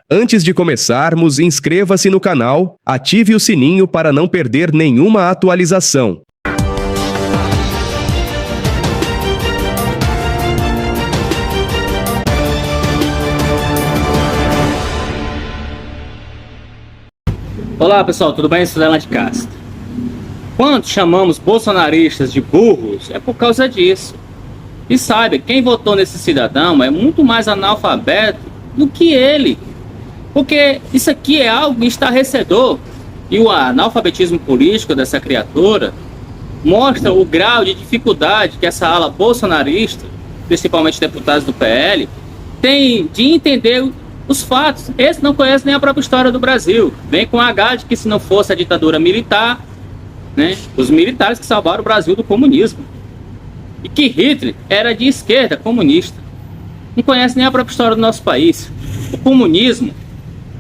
Antes de começarmos, inscreva-se no canal, ative o sininho para não perder nenhuma atualização. Olá pessoal, tudo bem? Suzana de Castro. Quando chamamos bolsonaristas de burros, é por causa disso. E saiba, quem votou nesse cidadão é muito mais analfabeto do que ele. Porque isso aqui é algo estarrecedor. E o analfabetismo político dessa criatura mostra o grau de dificuldade que essa ala bolsonarista, principalmente deputados do PL, tem de entender os fatos. Esse não conhece nem a própria história do Brasil. Vem com a H de que se não fosse a ditadura militar, né, os militares que salvaram o Brasil do comunismo. E que Hitler era de esquerda, comunista. Não conhece nem a própria história do nosso país. O comunismo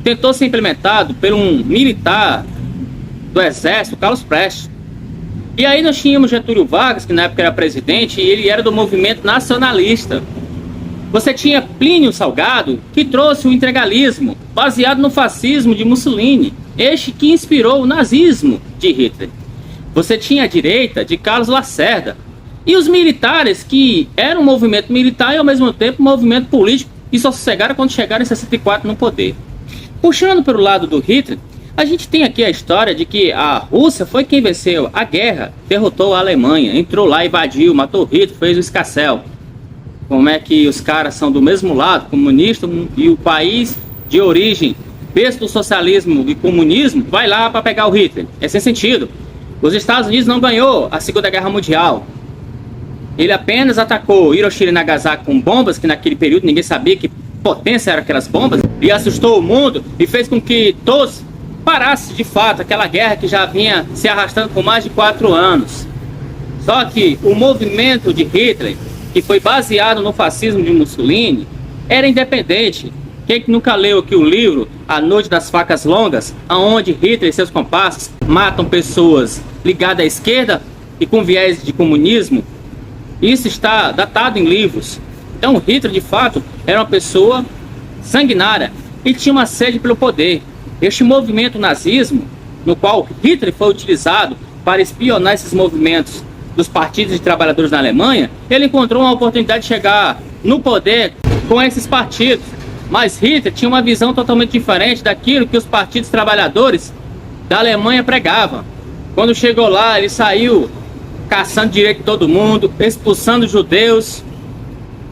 tentou ser implementado por um militar do exército, Carlos Prestes. E aí nós tínhamos Getúlio Vargas, que na época era presidente, e ele era do movimento nacionalista. Você tinha Plínio Salgado, que trouxe o integralismo, baseado no fascismo de Mussolini, este que inspirou o nazismo de Hitler. Você tinha a direita de Carlos Lacerda, e os militares, que eram um movimento militar e ao mesmo tempo um movimento político, e só sossegaram quando chegaram em 64 no poder. Puxando pelo lado do Hitler, a gente tem aqui a história de que a Rússia foi quem venceu a guerra, derrotou a Alemanha, entrou lá, invadiu, matou Hitler, fez o escarcéu. Como é que os caras são do mesmo lado, comunista, e o país de origem, berço do socialismo e comunismo, vai lá para pegar o Hitler? É sem sentido. Os Estados Unidos não ganhou a Segunda Guerra Mundial. Ele apenas atacou Hiroshima e Nagasaki com bombas, que naquele período ninguém sabia que potência eram aquelas bombas, e assustou o mundo e fez com que todos parassem de fato aquela guerra que já vinha se arrastando por mais de 4 anos. Só que o movimento de Hitler, que foi baseado no fascismo de Mussolini, era independente. Quem nunca leu aqui o livro A Noite das Facas Longas, onde Hitler e seus comparsas matam pessoas ligadas à esquerda e com viés de comunismo? Isso está datado em livros. Então Hitler de fato era uma pessoa sanguinária e tinha uma sede pelo poder. Este movimento nazismo, no qual Hitler foi utilizado para espionar esses movimentos dos partidos de trabalhadores na Alemanha, ele encontrou uma oportunidade de chegar no poder com esses partidos. Mas Hitler tinha uma visão totalmente diferente daquilo que os partidos trabalhadores da Alemanha pregavam. Quando chegou lá, ele saiu caçando direito de todo mundo, expulsando judeus,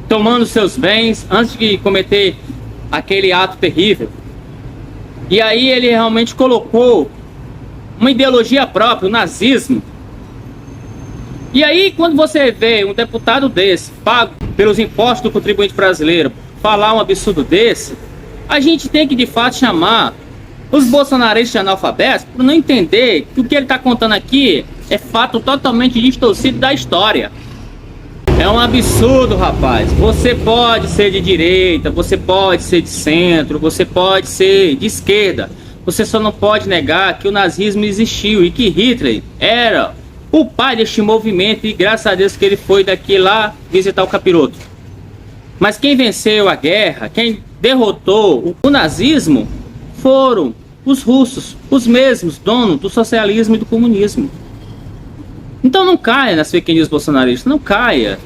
tomando seus bens antes de cometer aquele ato terrível. E aí ele realmente colocou uma ideologia própria, o nazismo. E aí quando você vê um deputado desse, pago pelos impostos do contribuinte brasileiro, falar um absurdo desse, a gente tem que de fato chamar os bolsonaristas de analfabetos por não entender que o que ele está contando aqui é fato totalmente distorcido da história. É um absurdo, rapaz. Você pode ser de direita, você pode ser de centro, você pode ser de esquerda. Você só não pode negar que o nazismo existiu e que Hitler era o pai deste movimento, e graças a Deus que ele foi daqui lá visitar o capiroto. Mas quem venceu a guerra, quem derrotou o nazismo, foram os russos, os mesmos donos do socialismo e do comunismo. Então não caia nas fake news bolsonaristas, não caia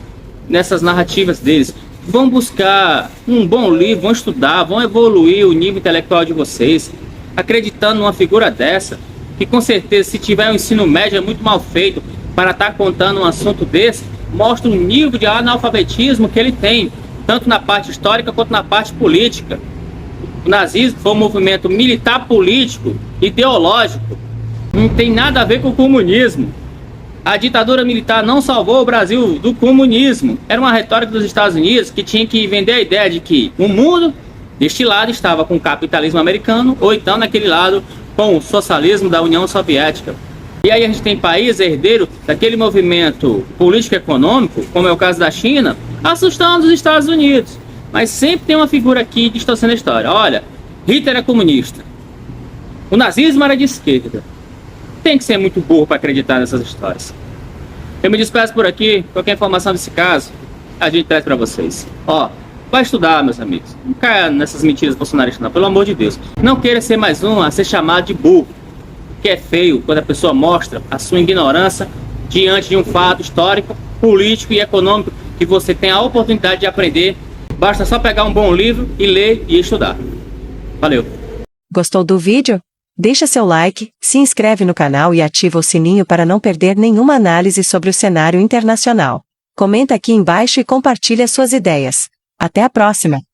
nessas narrativas deles. Vão buscar um bom livro, vão estudar, vão evoluir o nível intelectual de vocês, acreditando numa figura dessa, que com certeza, se tiver um ensino médio, é muito mal feito para estar contando um assunto desse. Mostra o nível de analfabetismo que ele tem, tanto na parte histórica quanto na parte política. O nazismo foi um movimento militar, político, ideológico. Não tem nada a ver com o comunismo. A ditadura militar não salvou o Brasil do comunismo. Era uma retórica dos Estados Unidos que tinha que vender a ideia de que o mundo, deste lado, estava com o capitalismo americano, ou então naquele lado com o socialismo da União Soviética. E aí a gente tem países herdeiros daquele movimento político-econômico, como é o caso da China, assustando os Estados Unidos. Mas sempre tem uma figura aqui distorcendo a história. Olha, Hitler é comunista. O nazismo era de esquerda. Tem que ser muito burro para acreditar nessas histórias. Eu me despeço por aqui. Qualquer informação desse caso, a gente traz para vocês. Ó, Vai estudar, meus amigos. Não caia nessas mentiras bolsonaristas, não, pelo amor de Deus. Não queira ser mais um a ser chamado de burro. Que é feio quando a pessoa mostra a sua ignorância diante de um fato histórico, político e econômico que você tem a oportunidade de aprender. Basta só pegar um bom livro e ler e estudar. Valeu! Gostou do vídeo? Deixa seu like, se inscreve no canal e ativa o sininho para não perder nenhuma análise sobre o cenário internacional. Comenta aqui embaixo e compartilha suas ideias. Até a próxima!